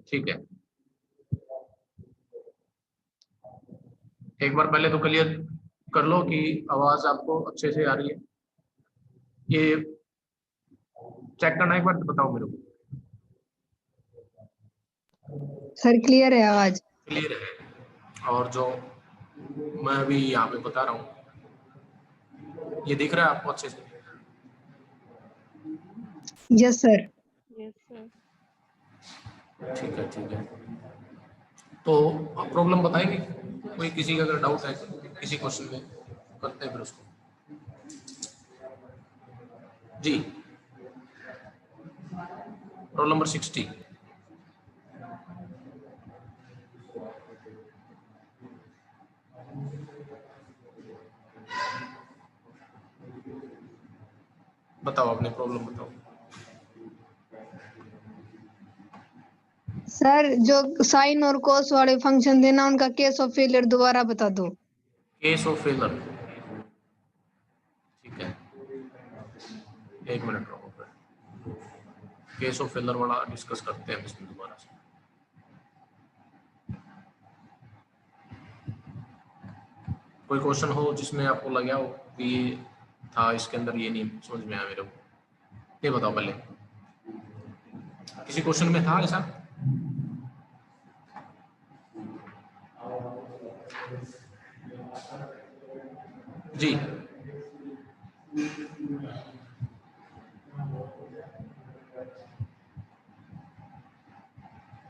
ठीक है, एक बार पहले तो क्लियर कर लो कि आवाज आपको अच्छे से आ रही है, ये चेक करना एक बार बताओ मेरे को। सर क्लियर है आवाज? क्लियर है, और जो मैं अभी यहाँ पे बता रहा हूँ ये दिख रहा है आपको अच्छे से? Yes sir. ठीक है, ठीक है, तो आप प्रॉब्लम बताएंगे, कोई किसी का अगर डाउट है किसी क्वेश्चन में करते हैं फिर उसको। जी, रोल नंबर 60। बताओ अपनी प्रॉब्लम बताओ। सर जो साइन और कोस वाले फंक्शन देना, उनका केस ऑफ फेलियर दोबारा बता दो। केस ऑफ फेलर, ठीक है, एक मिनट रुको, केस ऑफ फेलर वाला डिस्कस करते हैं इसमें दोबारा से। कोई क्वेश्चन हो जिसमें आपको लगा हो कि ये था इसके अंदर, ये नहीं समझ में आया मेरे को, ये बताओ पहले, किसी क्वेश्चन में था ऐसा? जी,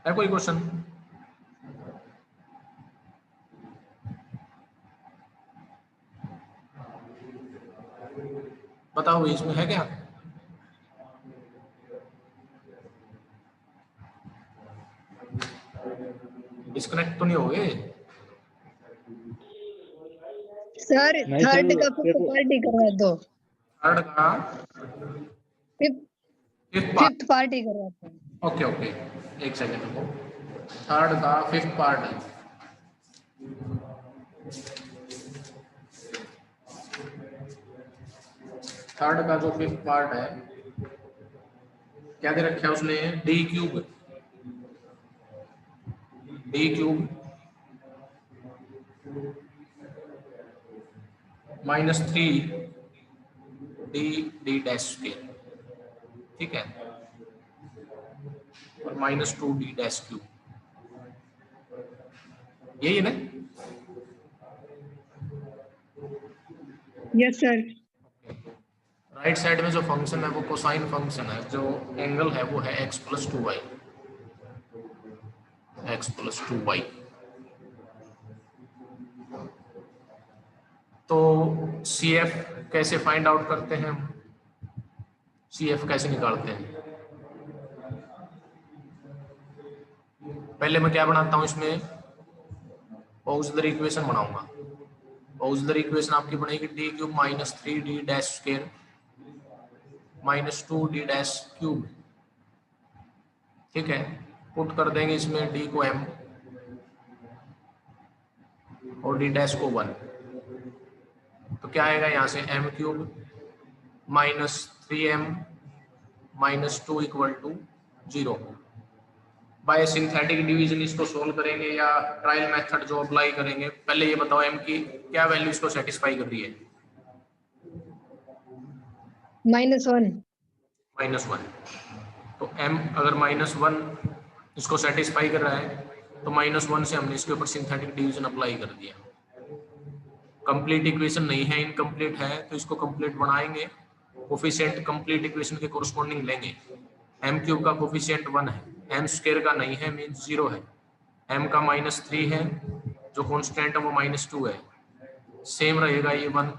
है कोई क्वेश्चन? बताओ इसमें है क्या? डिस्कनेक्ट तो नहीं हो गए? सर थर्ड का फिफ्थ पार्टी करवा दो। थर्ड का फिफ्थ पार्टी करवा दो। ओके ओके, एक सेकेंड रुको, थर्ड का फिफ्थ पार्ट है। थर्ड का जो फिफ्थ पार्ट है क्या दे रखा है उसने? D cube -3 D dash square, ठीक है, और -2 डी डैश क्यूब, यही है ना? Yes sir. राइट साइड में जो फंक्शन है वो कोसाइन फंक्शन है, जो एंगल है वो है x + 2y, x + 2y। तो CF कैसे फाइंड आउट करते हैं हम? CF कैसे निकालते हैं? पहले मैं क्या बनाता हूं इसमें? ऑक्सिलरी इक्वेशन बनाऊंगा। ऑक्सिलरी इक्वेशन आपकी बनेगी D cube -3 D dash square -2 D dash cube, ठीक है, पुट कर देंगे इसमें डी को m और डी डैश को 1, तो क्या आएगा यहाँ से? m³ -3m -2 = 0। Bye synthetic division इसको सोल्व करेंगे या ट्रायल मेथड जो अप्लाई करेंगे? पहले ये बताओ m की क्या वैल्यू इसको सेटिस्फाई कर रही है? -1। तो m अगर -1 इसको सेटिस्फाई कर रहा है तो -1 से हमने इसके ऊपर सिंथेटिक डिवीजन अप्लाई कर दिया। कंप्लीट इक्वेशन नहीं है, इनकम्प्लीट है, तो इसको कंप्लीट बनाएंगे, कोफिशिएंट कंप्लीट इक्वेशन के कोरस्पॉन्डिंग लेंगे। m³ का कोफिशिएंट 1 है, m² का नहीं है, मीन्स 0 है, m का -3 है, जो कांस्टेंट है वो -2 है, सेम रहेगा ये 1,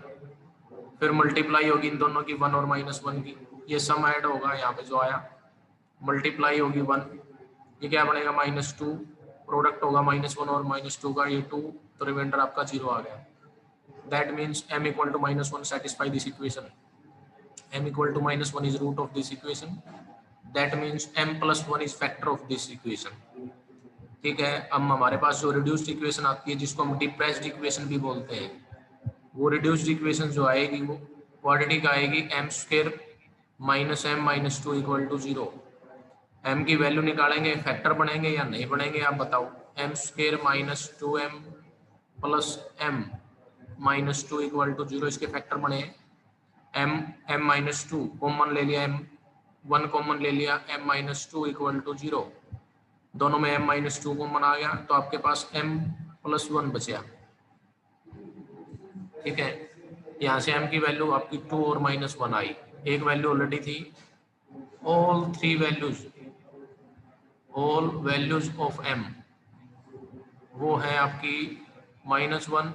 फिर मल्टीप्लाई होगी इन दोनों की 1 और -1 की, ये सम ऐड होगा, यहाँ पे जो आया मल्टीप्लाई होगी 1, ये क्या बनेगा? -2, प्रोडक्ट होगा -1 और -2 का, ये 2, तो रिमाइंडर आपका 0 आ गया। That means m = -1 satisfy this equation. m = -1 is root of this equation. That means m + 1 is factor of this equation. ठीक है, अब हमारे पास जो रिड्यूस्ड इक्वेशन आती है जिसको हम डिप्रेस्ड इक्वेशन भी बोलते हैं, वो रिड्यूस्ड इक्वेशन जो आएगी वो क्वाड्रेटिक आएगी M square minus M minus two equal to 0। M की वैल्यू निकालेंगे, फैक्टर बनेंगे या नहीं बनेंगे आप बताओ। M square minus 2m plus M minus two equal to 0, इसके फैक्टर बने। एम माइनस टू कॉमन ले लिया, एम वन कॉमन ले लिया, M minus two equal to 0। दोनों में एम माइनस टू कॉमन आ गया तो आपके पास एम प्लस वन बचा। ठीक है, यहाँ से m की वैल्यू आपकी 2 और माइनस वन आई, एक वैल्यू ऑलरेडी थी। ऑल वैल्यूज ऑफ m वो है आपकी -1,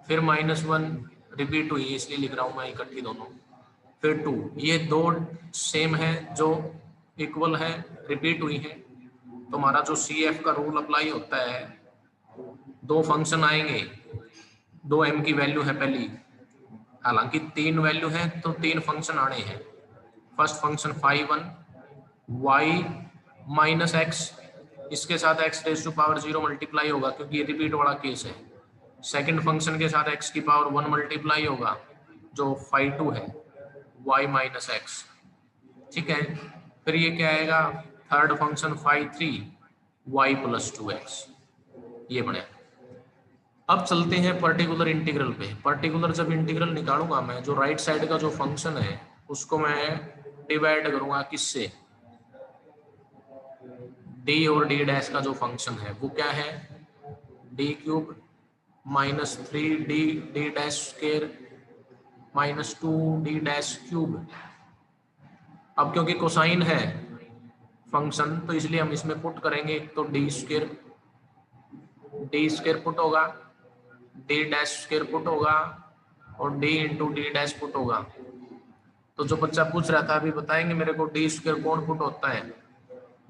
फिर -1 रिपीट हुई इसलिए लिख रहा हूँ मैं इकट्ठी दोनों, फिर 2। ये दो सेम है जो इक्वल है, रिपीट हुई है। तो हमारा जो CF का रूल अप्लाई होता है, दो फंक्शन आएंगे, दो m की वैल्यू है पहली, हालांकि 3 वैल्यू है तो 3 फंक्शन आने हैं। First function phi1 y minus x, इसके साथ x raise to power 0 multiply होगा क्योंकि ये रिपीट वाला केस है। सेकंड फंक्शन के साथ x की पावर 1 मल्टीप्लाई होगा जो phi2 है y माइनस एक्स। ठीक है, फिर ये क्या आएगा, third function phi3 y plus 2x, ये बने। अब चलते हैं पर्टिकुलर इंटीग्रल पे। पर्टिकुलर जब इंटीग्रल निकालूंगा मैं, जो राइट साइड का जो फंक्शन है उसको मैं डिवाइड करूंगा किससे, d और d डैश का जो फंक्शन है वो क्या है, d cube minus 3d d dash square minus 2d dash cube. अब क्योंकि कोसाइन है फंक्शन तो इसलिए हम इसमें पुट करेंगे, एक तो d स्क्वायर पुट होगा, d डैश स्क्वायर पुट होगा और d into d dash put होगा। तो जो बच्चा पूछ रहा था अभी बताएंगे मेरे को d स्क्वायर कौन पुट होता है,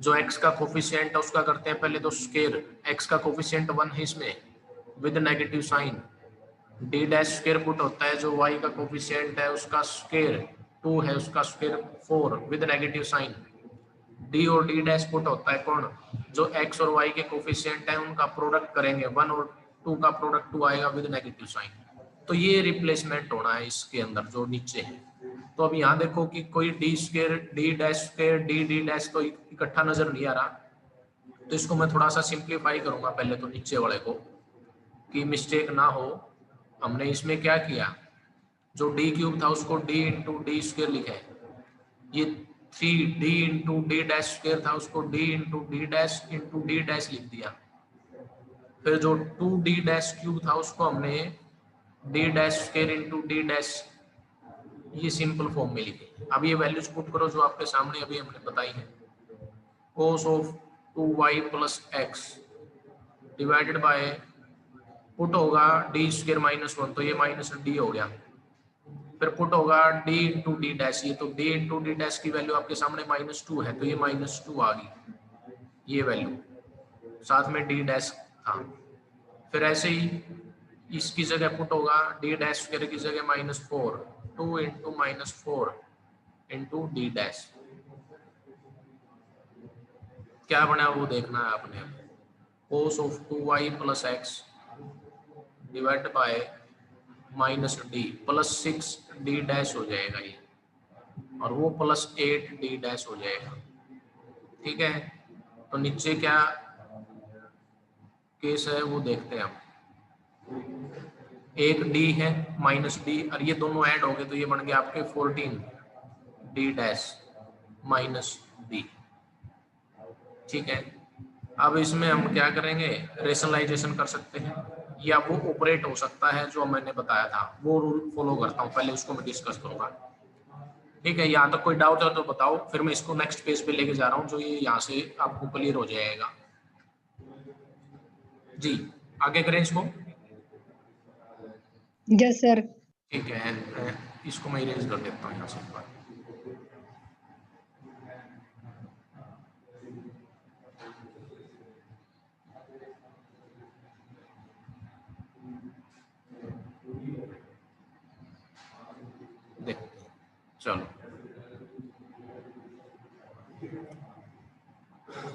जो x का कोफिशिएंट है उसका करते हैं पहले तो स्क्वायर, x का कोफिशिएंट 1 है इसमें with negative sign. d dash square put होता है जो y का कोफिशिएंट है उसका स्क्वायर 2 है, उसका square 4 with negative sign. d और d डैश पुट होता है कौन, जो x और y के कोफिशिएंट है उनका प्रोडक्ट करेंगे, 1 और 2 का प्रोडक्ट 2 आएगा विद नेगेटिव साइन। तो ये रिप्लेसमेंट होना है इसके अंदर जो नीचे है। तो अब यहाँ देखो कि कोई d square d dash square d dash तो इकट्ठा नजर नहीं आ रहा, तो इसको मैं थोड़ा सा सिंप्लीफाई करूंगा पहले तो नीचे वाले को, कि मिस्टेक ना हो। हमने इसमें क्या किया, जो d क्यूब था उसको d इंटू डी स्क्वायर लिखा है, ये 3d into d dash square था उसको d इंटू डी डैश लिख दिया। फिर जो 2d डैश क्यूब था उसको हमने d dash square into d dash, ये सिंपल फॉर्म में लिखे। अब ये वैल्यूज पुट करो जो आपके सामने अभी हमने बताई है, cos of 2y plus x divided by, put होगा d स्क्वायर माइनस 1 तो ये माइनस d हो गया, फिर पुट होगा d इंटू डी डैश, ये तो d इंटू डी डैश की वैल्यू आपके सामने -2 है तो ये -2 आ गई ये वैल्यू, साथ में d डैश था। फिर ऐसे ही इसकी जगह पुट होगा d डैश स्क्वायर की जगह -4, 2 इंटू -4 इंटू डी डैश, क्या बना वो देखना है आपने। cos of 2y plus x divide by -d plus 6d dash हो जाएगा ये, और वो प्लस 8d डैश हो जाएगा। ठीक है, तो नीचे क्या केस है वो देखते हैं हम। एक d है -d और ये दोनों ऐड हो गए तो ये बन गया आपके 14d डैश माइनस d। ठीक है, अब इसमें हम क्या करेंगे, रेशनलाइजेशन कर सकते हैं या वो ऑपरेट हो सकता है जो मैंने बताया था, वो रूल फॉलो करता हूँ, पहले उसको मैं डिस्कस करूंगा। ठीक है, यहाँ तक कोई डाउट है तो बताओ, फिर मैं इसको नेक्स्ट पेज पे लेके जा रहा हूँ जो ये यहाँ से आपको क्लियर हो जाएगा। जी आगे करें इसको। Yes sir. ठीक है, इसको मैं इरेज कर देता हूँ यहाँ से। देखते हैं, चलो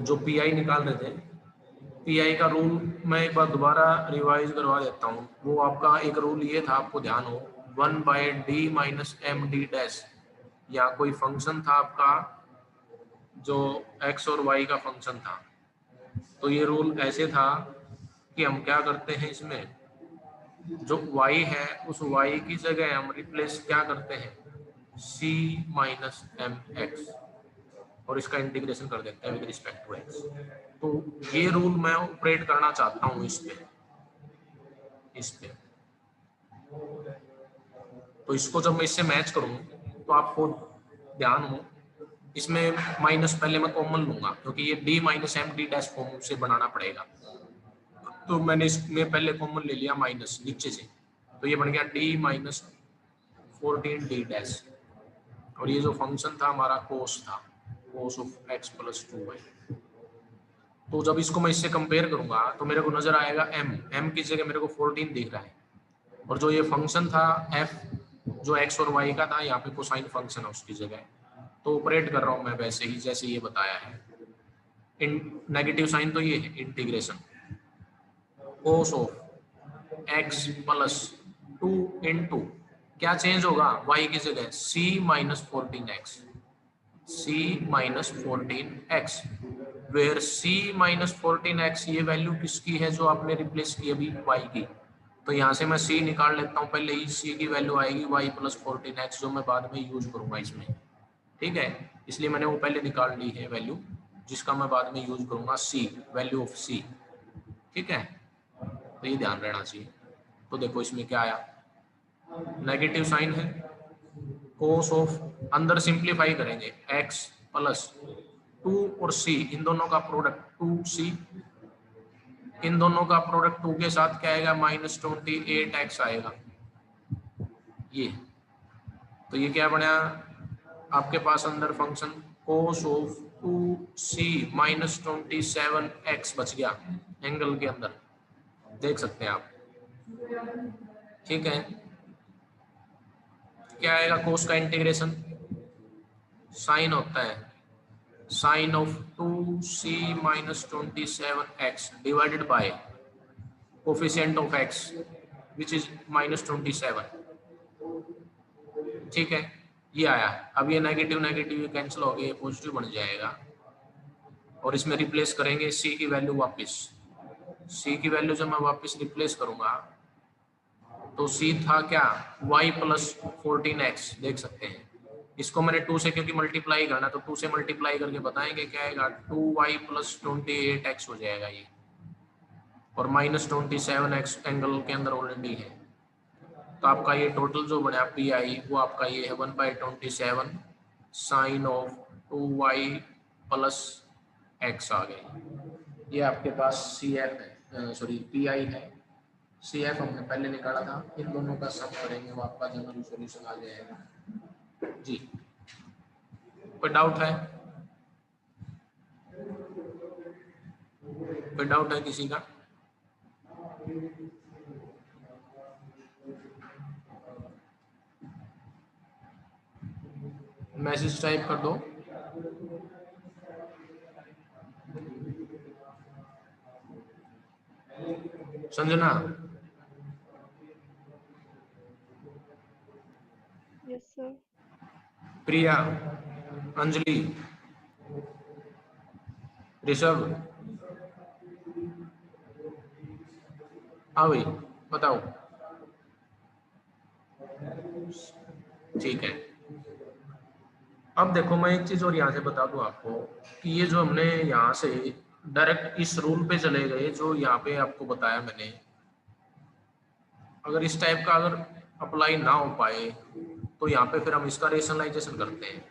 जो पीआई निकाल रहे थे, पीआई का रूल मैं एक बार दोबारा रिवाइज करवा देता हूँ। वो आपका एक रूल ये था, आपको ध्यान हो, 1/d minus M D dash, या कोई फंक्शन था आपका जो x और y का फंक्शन था। तो ये रूल ऐसे था कि हम क्या करते हैं, इसमें जो y है उस y की जगह हम रिप्लेस क्या करते हैं, c माइनस एम एक्स, और इसका इंटीग्रेशन कर देते हैं विद रिस्पेक्ट टू x। तो ये रूल मैं ऑपरेट करना चाहता हूँ इस पे। तो इसको जब मैं इससे मैच करूँ तो आपको ध्यान हो, इसमें माइनस पहले मैं कॉमन लूंगा क्योंकि ये d minus M D dash form से बनाना पड़ेगा। तो मैंने इसमें पहले कॉमन ले लिया माइनस नीचे से, तो ये बन गया d माइनस 14d डैश, और ये जो फंक्शन था हमारा कोस था, कोस ऑफ x प्लस 2y। तो जब इसको मैं इससे कंपेयर करूंगा तो मेरे को नजर आएगा m की जगह मेरे को 14 दिख रहा है, और जो ये फंक्शन था f जो x और y का था, यहाँ पे कोसाइन फंक्शन है उसकी जगह। तो ऑपरेट कर रहा हूँ मैं वैसे ही जैसे ये बताया है। नेगेटिव साइन तो ये है, integration cos of x plus 2 into क्या चेंज होगा, y की जगह c minus 14x, c minus 14x, where c minus 14x ये वैल्यू किसकी है जो आपने रिप्लेस की अभी, y की। तो यहाँ से मैं c निकाल लेता हूँ, पहले ही c की वैल्यू आएगी y प्लस 14x, जो मैं बाद में यूज करूंगा इसमें, ठीक है। इसलिए मैंने वो पहले निकाल ली है वैल्यू, जिसका मैं बाद में यूज करूंगा c, वैल्यू ऑफ c, ठीक है। तो ये ध्यान रहना चाहिए। तो देखो इसमें क्या आया, नेगेटिव साइन है, कोस ऑफ अंदर सिंप्लीफाई करेंगे x प्लस 2 और c, इन दोनों का प्रोडक्ट 2c, इन दोनों का प्रोडक्ट 2 के साथ क्या आएगा, माइनस 28x आएगा ये। तो ये क्या बना आपके पास अंदर function cos of 2c minus 27x बच गया एंगल के अंदर, देख सकते हैं आप, ठीक है। क्या आएगा, कोस का इंटीग्रेशन साइन होता है sine of 2c minus 27x divided by coefficient of x which is minus 27, ठीक है। ये आया, अब ये नेगेटिव नेगेटिव कैंसिल हो गया, ये पॉजिटिव बन जाएगा, और इसमें रिप्लेस करेंगे c की वैल्यू वापस, c की वैल्यू जब मैं वापस रिप्लेस करूंगा तो c था क्या, y प्लस 14x, देख सकते हैं। इसको मैंने 2 से क्योंकि मल्टीप्लाई करना, तो 2 से मल्टीप्लाई करके बताएंगे क्या आएगा, 2y प्लस 28x हो जाएगा ये, और माइनस 27x एंगल के अंदर ऑलरेडी है। तो आपका ये टोटल जो बना पी आई वो आपका ये है 1/27 sine of 2y plus x आ गई। ये आपके पास सी एफ है, सॉरी पी आई है, सी एफ हमने पहले निकाला था, इन दोनों का सम करेंगे वो आपका जनरल सॉल्यूशन आ जाएगा जी। कोई डाउट है, कोई डाउट है किसी का? मैसेज टाइप कर दो। Sanjana, yes sir. प्रिया, अंजलि, ऋषभ, हाँ भाई बताओ। ठीक है, अब देखो मैं एक चीज और यहाँ से बता दूं आपको कि ये जो हमने यहाँ से डायरेक्ट इस रूल पे चले गए जो यहाँ पे आपको बताया मैंने, अगर इस टाइप का अगर अप्लाई ना हो पाए तो यहाँ पे फिर हम इसका रेशनलाइजेशन करते हैं,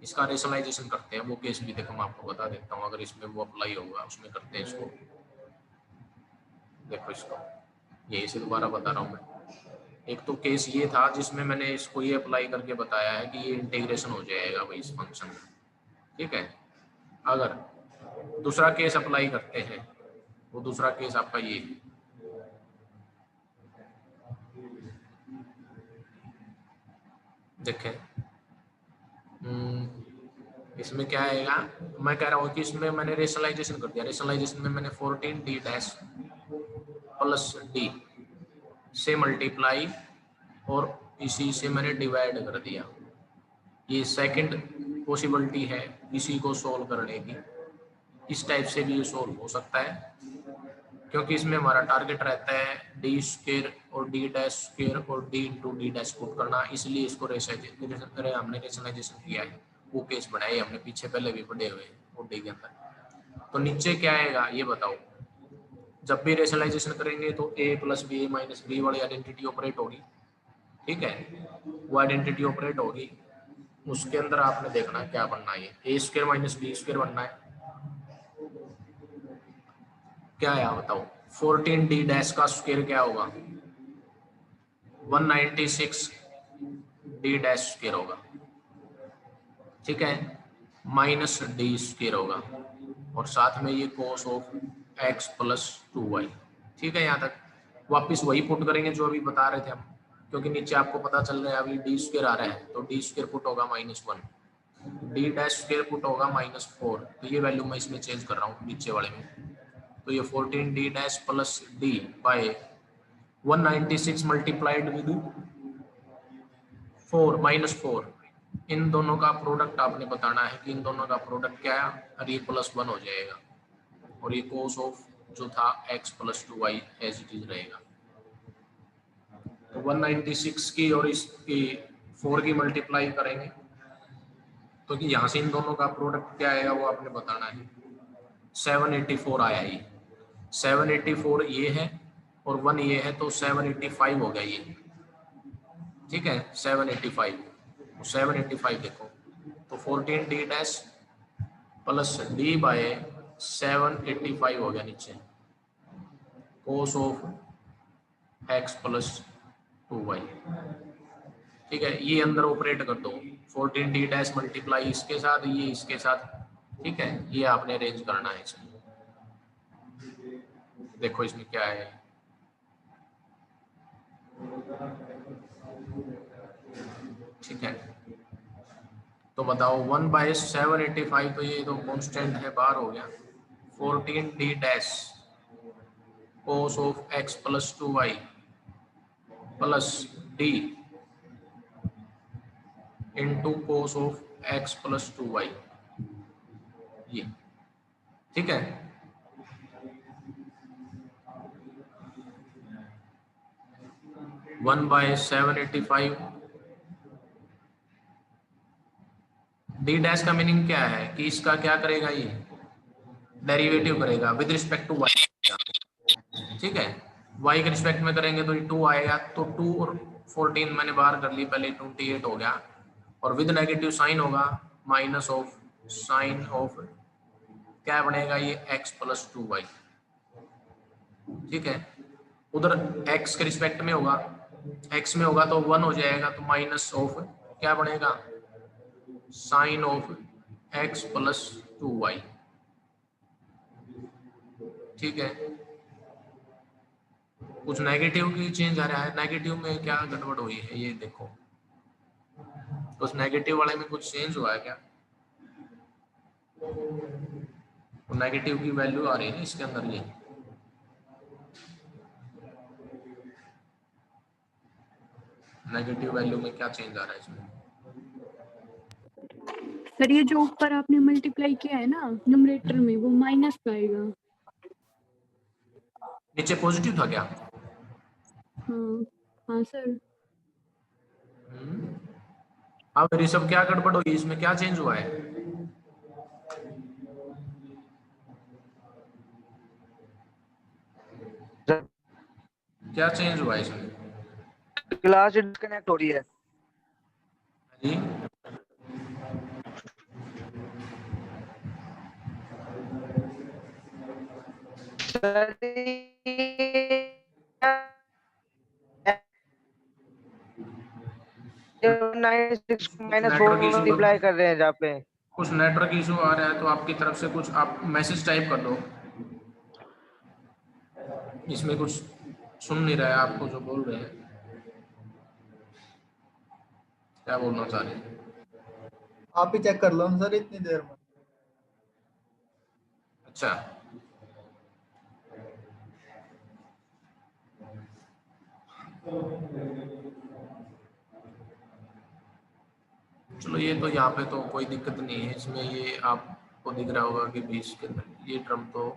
इसका रेशनलाइजेशन करते हैं। वो केस भी देखो मैं आपको बता देता हूँ, अगर इसमें वो अप्लाई होगा उसमें करते हैं इसको। देखो इसको यही से दोबारा बता रहा हूँ मैं। एक तो केस ये था जिसमें मैंने इसको ये अप्लाई करके बताया है कि ये इंटीग्रेशन हो जाएगा भाई इस फंक्शन में, ठीक है। अगर दूसरा केस अप्लाई करते हैं, वो दूसरा केस आपका ये, देखें इसमें क्या आएगा, मैं कह रहा हूँ कि इसमें मैंने रेशनलाइजेशन कर दिया। रेशनलाइजेशन में मैंने 14d डैश प्लस d से मल्टीप्लाई और इसी से मैंने डिवाइड कर दिया। ये सेकंड पॉसिबिलिटी है इसी को सोल्व करने की। इस टाइप से भी ये सोल्व हो सकता है, क्योंकि इसमें हमारा टारगेट रहता है डी स्क्वायर और डी डैश स्क्वायर और D into d dash put करना, इसलिए इसको हमने रेशनलाइजेशन किया है। वो केस बनाए हमने पीछे पहले भी पढ़े हुए ओडी के अंदर। तो नीचे क्या आएगा ये बताओ। जब भी रेशनलाइजेशन करेंगे तो ए प्लस बी माइनस बी वाली आइडेंटिटी ऑपरेट होगी, ठीक है, वो आइडेंटिटी ऑपरेट होगी। उसके अंदर आपने देखना क्या बनना है, ए स्क्वायर माइनस बी स्क्वायर बनना है। क्या है बताओ, 14 डी डैश का स्क्वायर क्या होगा, 196 डी डैश स्क्वायर होगा, ठीक है, माइनस डी स्क्वायर होगा, और साथ में ये cos of x plus 2y, ठीक है। यहाँ तक वापस वही पुट करेंगे जो अभी बता रहे थे हम, क्योंकि नीचे आपको पता चल रहा है अभी डी स्क्वायर आ रहा है, तो डी स्क्वायर पुट होगा -1, डी डैश स्क्वायर पुट होगा -4, तो ये वैल्यू मैं इसमें चेंज कर रहा हूँ नीचे वाले में। तो ये 14 D dash plus D by 196 multiplied with 4 -4, इन दोनों का प्रोडक्ट आपने बताना है कि इन दोनों का प्रोडक्ट क्या है, और ये +1 हो जाएगा, और ये कोस ऑफ जो था x plus 2y as it is रहेगा। तो 196 की और इसकी 4 की मल्टीप्लाई करेंगे, तो कि यहाँ से इन दोनों का प्रोडक्ट क्या आएगा वो आपने बताना है। 784 आया ये, 784 ये है और 1 ये है, तो 785 हो गया ये, ठीक है, 785। तो 785 देखो, तो 14 D dash plus D by 785 हो गया नीचे, cos of x plus 2y, ठीक है। ये अंदर ऑपरेट कर दो, 14 डी डैश मल्टीप्लाई इसके साथ, ये इसके साथ, ठीक है, ये आपने अरेंज करना है इसमें। देखो इसमें क्या है, ठीक है। तो बताओ 1/785, तो ये तो कांस्टेंट है, बाहर हो गया। 14 D dash cos of x plus 2y plus d into cos of x plus 2y, ये, ठीक है। 1/785, डी डैश का मीनिंग क्या है कि इसका क्या करेगा, ये डेरिवेटिव करेगा विद रिस्पेक्ट टू वाई, ठीक है। वाई के रिस्पेक्ट में करेंगे तो ये 2 आएगा, तो 2 और 14 मैंने बाहर कर ली पहले, 28 हो गया, और विद नेगेटिव साइन होगा माइनस ऑफ साइन ऑफ क्या बनेगा, ये x प्लस 2y, ठीक है। उधर x के रिस्पेक्ट में होगा, x में होगा तो 1 हो जाएगा, तो माइनस ऑफ क्या बनेगा, sign of x plus 2y, ठीक है। कुछ नेगेटिव की चेंज आ रहा है, नेगेटिव में क्या गड़बड़ हुई है ये देखो, उस नेगेटिव वाले में कुछ चेंज हुआ है क्या, तो नेगेटिव की वैल्यू आ रही है ना इसके अंदर, ये नेगेटिव वैल्यू में क्या चेंज आ रहा है इसमें। सर ये जो ऊपर आपने मल्टीप्लाई किया है ना न्यूमरेटर में, वो माइनस का आएगा। नीचे पॉजिटिव था क्या, हाँ हाँ सर। अब मेरी सब क्या गड़बड़ हुई, इसमें क्या चेंज हुआ है, क्या चेंज हुआ है इसमें, क्लास डिस्कनेक्ट हो रही है जी। -4 मल्टीप्लाई कर रहे हैं जहाँ पे कुछ नेटवर्क इशू आ रहा है, तो आपकी तरफ से कुछ आप मैसेज टाइप कर दो, इसमें कुछ सुन नहीं रहा है आपको जो बोल रहे हैं, क्या बोलना चाह रहे हैं, आप ही चेक कर लो ना सर इतनी देर में। अच्छा चलो ये तो यहाँ पे तो कोई दिक्कत नहीं है इसमें, ये आपको दिख रहा होगा कि 20 के अंदर ये टर्म तो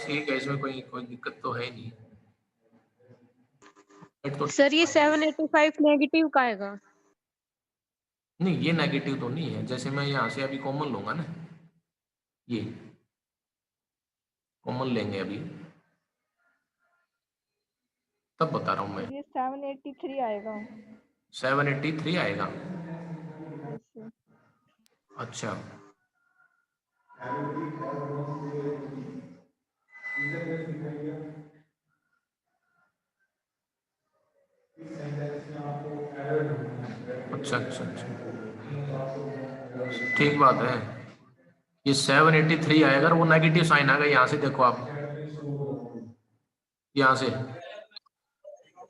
ठीक है, इसमें कोई कोई दिक्कत तो है नहीं। तो सर ये 785 नेगेटिव का आएगा? नहीं, ये नेगेटिव तो नहीं है। जैसे मैं यहाँ से अभी कॉमन लूंगा ना, ये कॉमन लेंगे अभी, तब बता रहा हूँ मैं। ये 783 आएगा। 783 आएगा। Yes, अच्छा, अच्छा अच्छा अच्छा, ठीक बात है। ये 783 आएगा और वो नेगेटिव साइन आ गया यहाँ से, देखो आप यहाँ से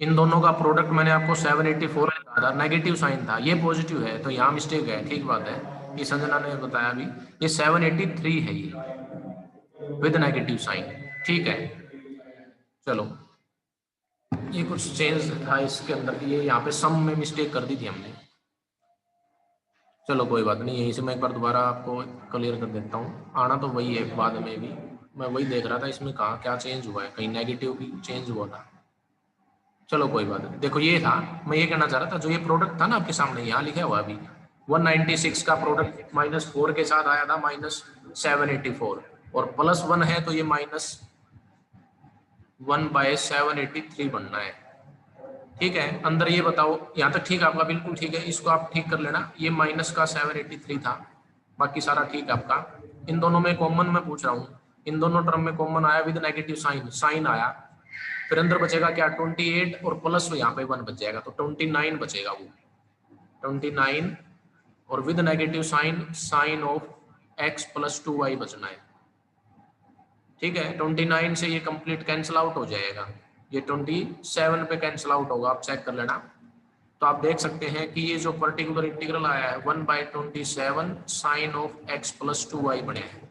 इन दोनों का प्रोडक्ट मैंने आपको 784 लिखा था, नेगेटिव साइन था, ये पॉजिटिव है, तो यहाँ मिस्टेक है। ठीक बात है, ये संजना ने बताया अभी, ये 783 है ये विद नेगेटिव साइन। ठीक है, चलो ये कुछ चेंज था इसके अंदर, ये यहाँ पे सम में मिस्टेक कर दी थी हमने। चलो कोई बात नहीं, यहीं से मैं एक बार दोबारा आपको क्लियर कर देता हूँ। आना तो वही है, बाद में भी मैं वही देख रहा था इसमें कहाँ क्या चेंज हुआ है, कहीं नेगेटिव भी चेंज हुआ था। चलो कोई बात नहीं, देखो ये था, मैं ये कहना चाह रहा था, जो ये प्रोडक्ट था ना आपके सामने यहाँ लिखा हुआ अभी 196 का प्रोडक्ट -4 के साथ आया था -784, और +1 है तो ये -1/783 बनना है। ठीक है, अंदर ये बताओ, यहाँ तक ठीक है आपका, बिल्कुल ठीक है, इसको आप ठीक कर लेना। ये माइनस का 783 था, बाकी सारा ठीक है आपका। इन दोनों में कॉमन मैं पूछ रहा हूँ, इन दोनों टर्म में कॉमन आया विद नेगेटिव साइन आया, फिर अंदर बचेगा क्या 28 और प्लस यहाँ पे 1 बच जाएगा, तो 29 बचेगा वो 29, और with negative sign of x + 2y बचना है। ठीक है, 29 से ये कंप्लीट कैंसिल आउट हो जाएगा, ये 27 पे कैंसिल आउट होगा, आप चेक कर लेना। तो आप देख सकते हैं कि ये जो पर्टिकुलर इंटीग्रल आया है 1/27 साइन ऑफ x + 2y बने हैं,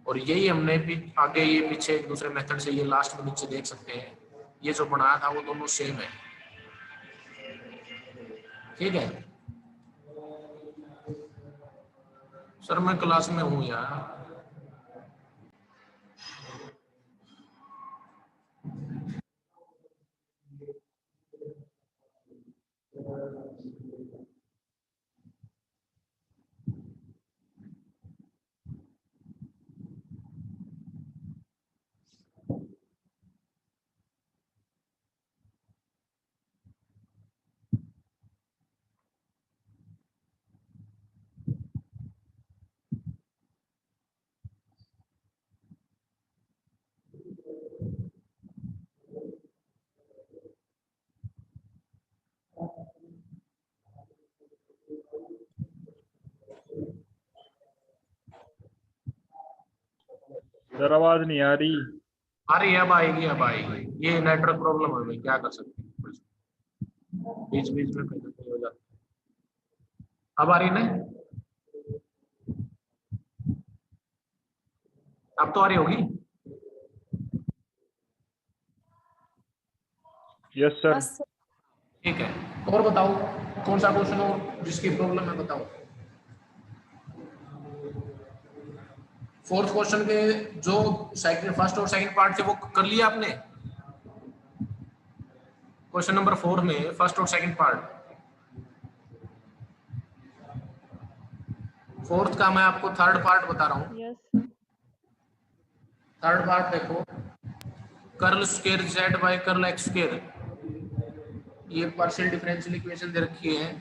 और यही हमने भी आगे ये पीछे एक दूसरे मेथड से ये लास्ट में नीचे देख सकते हैं, ये जो बनाया था वो दोनों सेम है। ठीक है सर, मैं क्लास में हूँ यार। सर आवाज नहीं आ रही। अरे अब आएगी, अब आएगी, ये नेटवर्क प्रॉब्लम है भाई, क्या कर सकते हैं, बीच बीच में कहीं हो जाता है। अब आ रही ना, अब तो आ रही होगी। Yes sir. ठीक है, और बताओ कौन सा क्वेश्चन हो जिसकी प्रॉब्लम है, बताओ। फोर्थ क्वेश्चन के जो सेकंड, फर्स्ट और सेकंड पार्ट थे वो कर लिया आपने? क्वेश्चन नंबर 4 में फर्स्ट और सेकंड पार्ट, फोर्थ का मैं आपको थर्ड पार्ट बता रहा हूँ। yes. थर्ड पार्ट देखो, curl square z by curl x square, ये पार्शियल डिफरेंशियल इक्वेशन दे रखी है,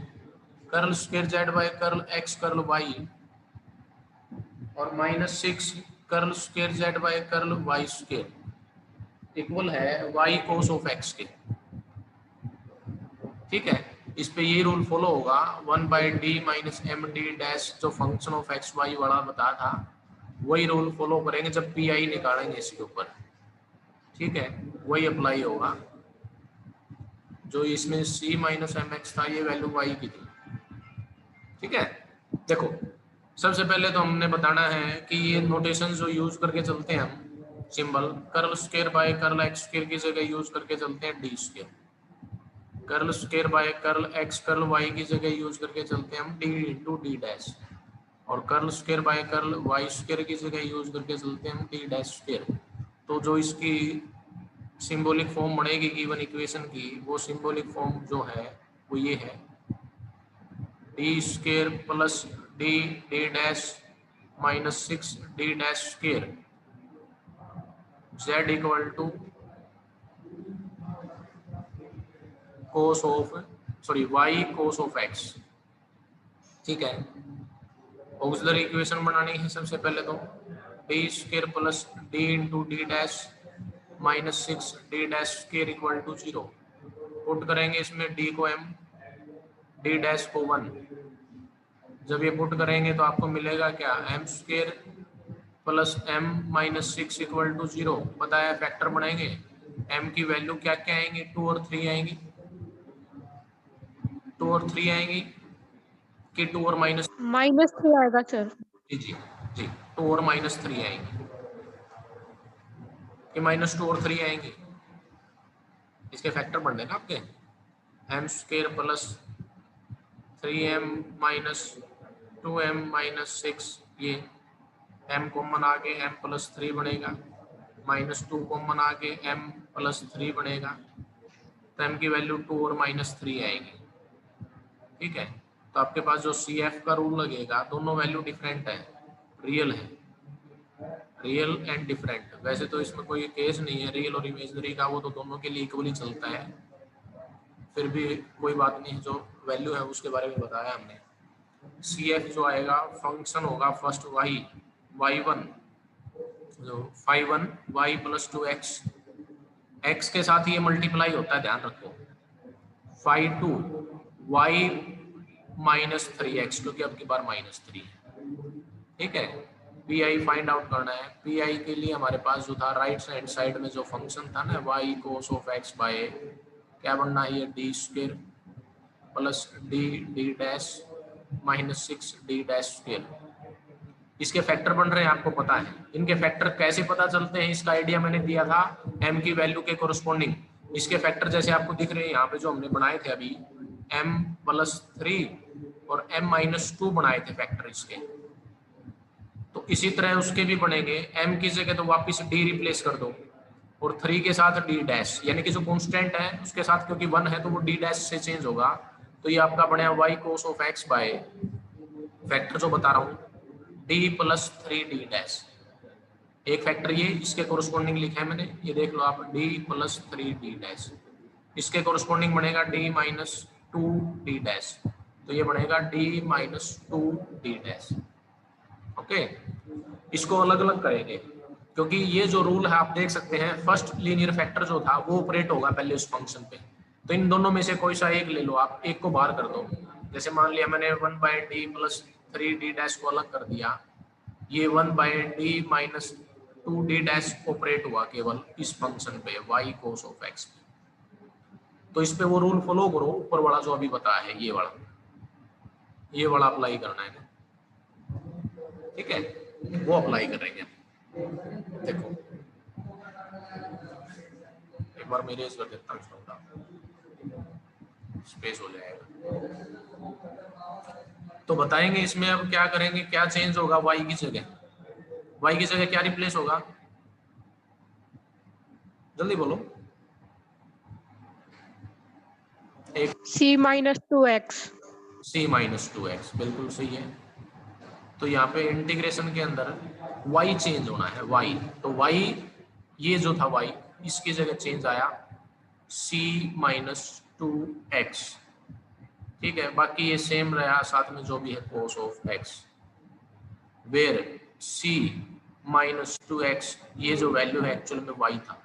curl square z by curl x curl y, और -6 curl square z by curl y square equal है y cos ऑफ x के। ठीक है, इस पे ये रूल फॉलो होगा, 1/d - md डैश जो फंक्शन ऑफ x y वाला बताया था, वही रूल फॉलो करेंगे जब पी आई निकालेंगे इसके ऊपर। ठीक है, वही अप्लाई होगा, जो इसमें c - mx था ये वैल्यू y की थी। ठीक है, देखो सबसे पहले तो हमने बताना है कि ये नोटेशन जो यूज करके चलते हैं हम, symbol curl square by curl x square की जगह यूज करके चलते हैं d square, curl square by curl x curl y की जगह यूज करके चलते हैं हम डी इंटू डी डैश, और curl square by curl y square की जगह यूज करके चलते हैं हम डी डैश स्क्वायर। तो जो इसकी सिंबॉलिक फॉर्म बनेगी गिवन इक्वेशन की, वो सिंबॉलिक फॉर्म जो है वो ये है d square plus d d dash minus 6 d dash square z equal to cos of y cos of x। ठीक है, ऑक्सिलरी इक्वेशन बनानी है सबसे पहले तो d square plus d into d dash minus 6 d dash square equal to 0। Put करेंगे इसमें d को m, डी डैश को 1। जब ये पुट करेंगे तो आपको मिलेगा क्या, m square plus m minus 6 equal to 0। पता है फैक्टर बनाएंगे, m की वैल्यू क्या क्या आएंगी, 2 और 3 आएंगी, 2 और 3 आएंगी कि 2 और -3 आएगा सर। जी जी जी 2 और -3 आएंगी कि -2 और 3 आएंगी। इसके फैक्टर बन देगा आपके m square plus 3m minus 2m minus 6, ये m कॉमन आगे m प्लस 3 बनेगा, -2 कॉमन आगे m प्लस 3 बनेगा, तो m की वैल्यू 2 और -3 आएगी। ठीक है, तो आपके पास जो CF का रूल लगेगा, दोनों वैल्यू डिफरेंट है, रियल है, रियल एंड डिफरेंट। वैसे तो इसमें कोई केस नहीं है रियल और इमेजनरी का, वो तो दोनों के लिए इक्वली चलता है, फिर भी कोई बात नहीं, जो वैल्यू है उसके बारे में बताया हमने। CF जो आएगा फंक्शन होगा फर्स्ट y1 जो 5 1 y प्लस 2x, x के साथ ये मल्टीप्लाई होता है, ध्यान रखो, 5 2 y माइनस 3x, क्योंकि अब की बार -3 है। ठीक है, PI फाइंड आउट करना है। PI के लिए हमारे पास जो था राइट हैंड साइड में जो फंक्शन था ना y cos of x by क्या बनना है, ये d square plus d d dash minus 6 d dash square. इसके फैक्टर बन रहे हैं, आपको पता है। इनके फैक्टर कैसे पता चलते हैं, इसका आइडिया मैंने दिया था m की वैल्यू के कोरस्पोंडिंग। इसके फैक्टर जैसे आपको दिख रहे हैं यहाँ पे जो हमने बनाए थे अभी, m प्लस 3 और m माइनस 2 बनाए थे फैक्टर इसके, तो इसी तरह उसके भी बनेंगे। m की जगह तो वापस d रिप्लेस कर दो और 3 के साथ d डैश, यानी कि जो कांस्टेंट है उसके साथ क्योंकि 1 है तो वो d डैश से चेंज होगा, तो ये आपका बने y cos of x by factor जो बता रहा हूँ d प्लस 3d डैश। एक फैक्टर ये इसके कोरस्पोंडिंग लिखा है मैंने, ये देख लो आप, d प्लस 3d डैश। इसके कोरस्पोंडिंग बनेगा d माइनस 2d डैश, तो ये बनेगा d minus 2d dash. Okay, इसको अलग अलग करेंगे क्योंकि ये जो रूल है आप देख सकते हैं, फर्स्ट लीनियर फैक्टर जो था वो ऑपरेट होगा पहले उस फंक्शन पे, तो इन दोनों में से कोई सा एक ले लो आप, एक को बाहर कर दो। जैसे मान लिया मैंने 1/d प्लस 3d डैश को अलग कर दिया, ये 1/d minus 2d dash operate हुआ केवल इस फंक्शन पे y कोस ऑफ x पे। तो इस पे वो रूल फॉलो करो, ऊपर वाला जो अभी बताया है, ये वाला अप्लाई करना है ना। ठीक है, वो अप्लाई करेंगे। देखो एक बार मेरे इस कर देता हूँ, छोटा स्पेस हो जाएगा। तो बताएंगे इसमें अब क्या करेंगे, क्या चेंज होगा, y की जगह क्या रिप्लेस होगा, जल्दी बोलो। एक c minus 2x, c minus 2x बिल्कुल सही है। तो यहाँ पे इंटीग्रेशन के अंदर y चेंज होना है, y, तो y ये जो था y, इसकी जगह चेंज आया c माइनस 2x। ठीक है, बाकी ये सेम रहा, साथ में जो भी है cos of x, where c minus 2x, ये जो वैल्यू है एक्चुअल में y था।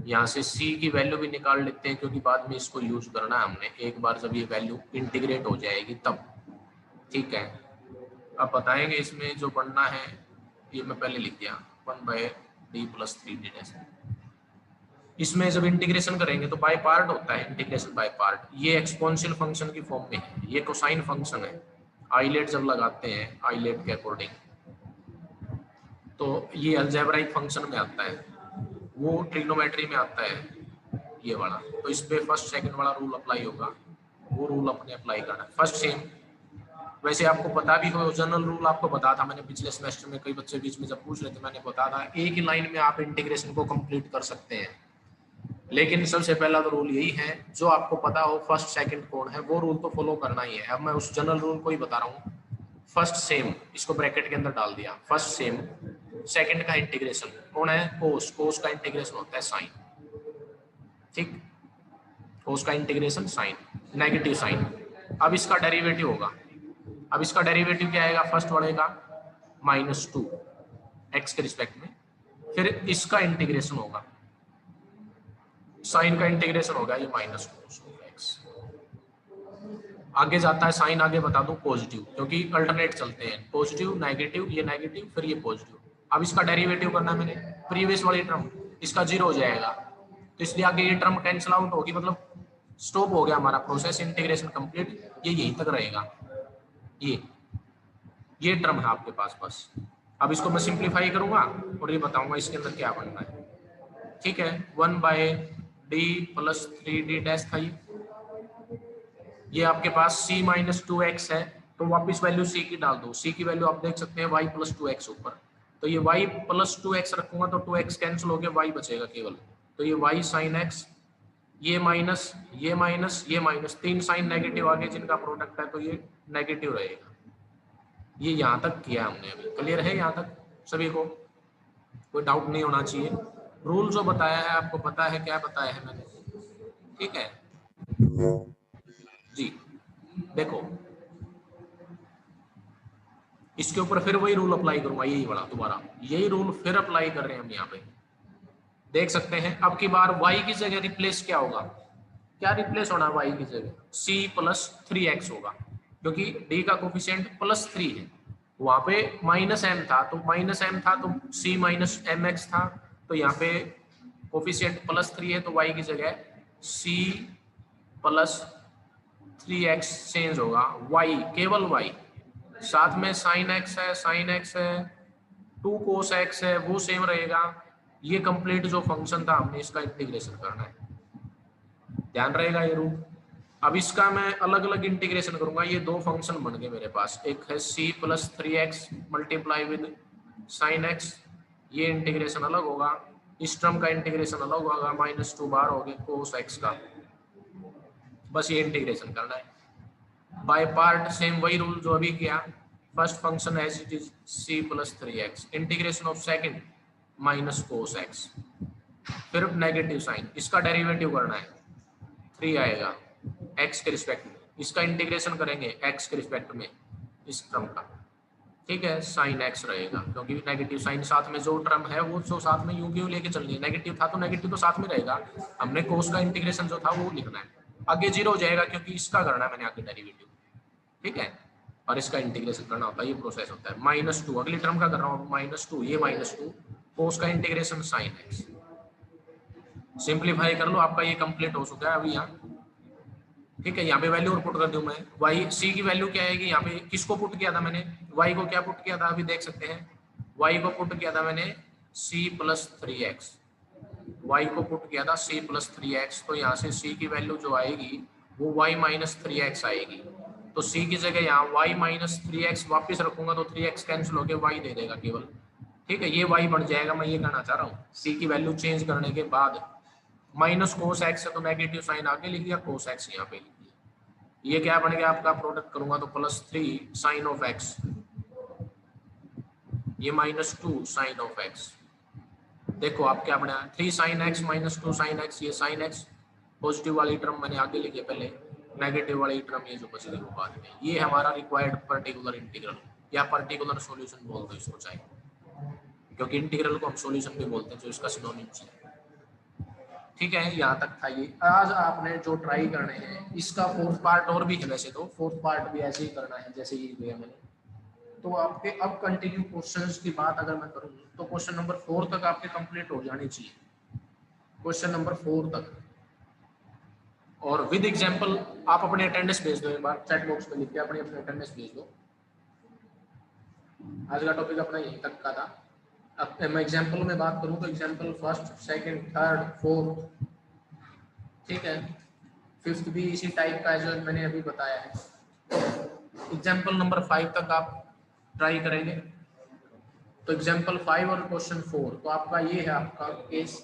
यहाँ से c की वैल्यू भी निकाल लेते हैं क्योंकि बाद में इसको यूज करना है हमने, एक बार जब ये वैल्यू इंटीग्रेट हो जाएगी तब। ठीक है, अब बताएंगे इसमें जो बनना है, ये मैं पहले लिख दिया 1/d प्लस 3d डैश। इसमें जब इंटीग्रेशन करेंगे तो बाय पार्ट होता है, इंटीग्रेशन बाय पार्ट। ये एक्सपोनेंशियल फंक्शन की फॉर्म में है, ये कोसाइन फंक्शन है। आइलेट जब लगाते हैं, आइलेट के अकॉर्डिंग तो ये अलजेब्राइक फंक्शन में आता है, वो ट्रिग्नोमेट्री में आता है ये वाला। तो इस पे फर्स्ट सेकंड वाला रूल अप्लाई होगा, वो रूल अपने अप्लाई करना है फर्स्ट सेम। वैसे आपको पता भी हो, जनरल रूल आपको बता था मैंने पिछले सेमेस्टर में, कई बच्चे बीच में जब पूछ रहे थे मैंने बता था, एक ही लाइन में आप इंटीग्रेशन को कंप्लीट कर सकते हैं। लेकिन सबसे पहला तो रूल यही है, जो आपको पता हो फर्स्ट सेकंड कौन है, वो रूल तो फॉलो करना ही है। अब मैं उस जनरल रूल को ही बता रहा हूँ। फर्स्ट सेम, इसको ब्रैकेट के अंदर डाल दिया, फर्स्ट सेम, सेकंड का इंटीग्रेशन कौन है, कोस, कोस का इंटीग्रेशन होता है साइन, ठीक, कोस का इंटीग्रेशन साइन, नेगेटिव साइन। अब इसका डेरिवेटिव होगा, अब इसका डेरिवेटिव क्या आएगा, फर्स्ट वाले का -2 एक्स के रिस्पेक्ट में, फिर इसका इंटीग्रेशन होगा, साइन का इंटीग्रेशन होगा ये -2x। आगे जाता है साइन, आगे बता दूं पॉजिटिव, क्योंकि अल्टरनेट चलते हैं, पॉजिटिव नेगेटिव, ये नेगेटिव फिर ये पॉजिटिव। अब इसका डेरिवेटिव करना है मैंने, प्रीवियस वाली टर्म इसका 0 हो जाएगा, तो इसलिए आगे ये टर्म कैंसिल आउट होगी, मतलब स्टॉप हो गया हमारा प्रोसेस, इंटीग्रेशन कंप्लीट, ये यहीं तक रहेगा। ये टर्म है आपके पास बस। अब इसको मैं सिंप्लीफाई करूंगा और ये बताऊंगा इसके अंदर क्या बनना है, ठीक है। 1/d + 3d डैश था ये आपके पास c - 2x है, तो वापस वैल्यू c की डाल दो, c की वैल्यू आप देख सकते हैं y + 2x ऊपर, तो ये y + 2x रखूंगा तो 2x कैंसिल हो गया, y बचेगा केवल, तो ये y sin x, ये माइनस, ये माइनस, ये माइनस, 3 साइन नेगेटिव आगे जिनका प्रोडक्ट है तो ये नेगेटिव रहेगा। ये यहाँ तक किया हमने, अभी क्लियर है यहाँ तक सभी को, कोई डाउट नहीं होना चाहिए। रूल जो बताया है आपको पता है, क्या बताया है मैंने, ठीक है जी। देखो इसके ऊपर फिर वही रूल अप्लाई करूंगा, यही वाला दोबारा, यही रूल फिर अप्लाई कर रहे हैं हम यहाँ पे, देख सकते हैं। अब की बार y की जगह रिप्लेस क्या होगा, क्या रिप्लेस होना y की जगह, c + 3x होगा, क्योंकि d का कोफिशिएंट +3 है, वहां पे -m था, तो -m था तो c - mx था, तो यहाँ पे कोफिशिएंट +3 है, तो y की जगह c + 3x चेंज होगा, y केवल y, साथ में sin x है, sin x है, 2 cos x है, वो सेम रहेगा। ये कंप्लीट जो फंक्शन था हमने इसका इंटीग्रेशन करना है, ध्यान रहेगा ये रूल। अब इसका मैं अलग अलग इंटीग्रेशन करूंगा, ये 2 फंक्शन बन गए मेरे पास, एक है c + 3x multiply with sin x, ये इंटीग्रेशन अलग होगा, इस टर्म का इंटीग्रेशन अलग होगा, -2 बार हो गया cos x का, बस ये इंटीग्रेशन करना है बाय पार्ट। सेम वही रूल जो अभी किया, first function as it is c + 3x, integration of second -cos x, फिर नेगेटिव साइन, इसका डेरिवेटिव करना है, 3 आएगा x के रिस्पेक्ट में, इसका इंटीग्रेशन करेंगे x के रिस्पेक्ट में इस टर्म का, ठीक है, sin x रहेगा, क्योंकि नेगेटिव साइन साथ में जो टर्म है वो तो साथ में यूं क्यों लेके चलनी है, नेगेटिव था तो नेगेटिव तो साथ में रहेगा, हमने cos का इंटीग्रेशन जो था वो लिखना है, आगे 0 हो जाएगा क्योंकि इसका करना है मैंने आगे डेरिवेटिव, ठीक है, और इसका इंटीग्रेशन करना होता है, ये प्रोसेस होता है। -2 अगली टर्म का कर रहा हूँ, -2, ये -2, cos का इंटीग्रेशन sin x, सिंप्लीफाई कर लो, आपका ये कंप्लीट हो चुका है अभी यहाँ, ठीक है। यहाँ पे वैल्यू और पुट कर दूं मैं, y c की वैल्यू क्या आएगी, यहाँ पे किसको पुट किया था मैंने, y को क्या पुट किया था, अभी देख सकते हैं, y को पुट किया था मैंने c + 3x, y को पुट किया था c + 3x, तो यहाँ से c की वैल्यू जो आएगी वो y - 3x आएगी, तो c की जगह यहाँ y - 3x वापस रखूंगा तो 3x कैंसिल होकर y दे देगा केवल, ठीक है, ये y बन जाएगा, मैं ये कहना चाह रहा हूँ। c की वैल्यू चेंज करने के बाद -cos x है तो नेगेटिव साइन आगे लिख दिया, cos x यहाँ पे लिख दिया, ये क्या बन गया आपका, प्रोडक्ट करूंगा तो +3 sin of x, ये -2 sin of x, देखो आप क्या बना, 3 sin x -2 sin x, ये sin x, पॉजिटिव वाली टर्म मैंने आगे लिखी पहले, नेगेटिव वाली टर्म ये जो बच गई वो बाद में, ये हमारा रिक्वायर्ड पर्टिकुलर इंटीग्रल या पर्टिकुलर सॉल्यूशन बोल दो इसको चाहे, क्योंकि इंटीग्रल को हम सॉल्यूशन भी बोलते हैं, जो इसका सिनोनिम्स है, ठीक है। यहाँ तक था ये। आज आपने जो ट्राई करने हैं, इसका 4th पार्ट और भी है, वैसे तो 4th पार्ट भी ऐसे ही करना है जैसे ये किया मैंने, तो आपके अब कंटिन्यू क्वेश्चंस की बात अगर मैं करूँ तो क्वेश्चन नंबर 4 तक आपके कंप्लीट हो जानी चाहिए, क्वेश्चन नंबर 4 तक, और विद एग्जांपल आप अपने अटेंडेंस भेज दो, एक बार चैट बॉक्स में लिख के अपनी अटेंडेंस भेज दो। आज का टॉपिक अपना यहीं तक का था, अब मैं एग्जांपल में बात करूं तो example first, second, third, fourth, ठीक है, फिफ्थ भी इसी टाइप का है जो मैंने अभी बताया है। एग्जांपल नंबर 5 तक आप ट्राई करेंगे। तो एग्जांपल 5 और क्वेश्चन 4 तो आपका ये है आपका केस।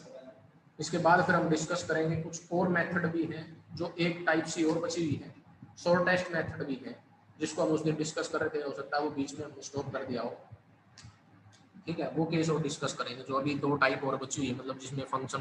इसके बाद फिर हम डिस्कस करेंगे कुछ और मेथड भी हैं जो एक टाइप सी और बची हुई है, शॉर्टेस्ट मेथड भी है जिसको हम उस दिन डिस्कस कर रहे थे, हो सकता है वो बीच में हमने स्टॉप कर दिया हो, ठीक है। वो केस और डिस्कस करेंगे जो अभी 2 टाइप और बची हुई है, मतलब जिसमें फंक्शन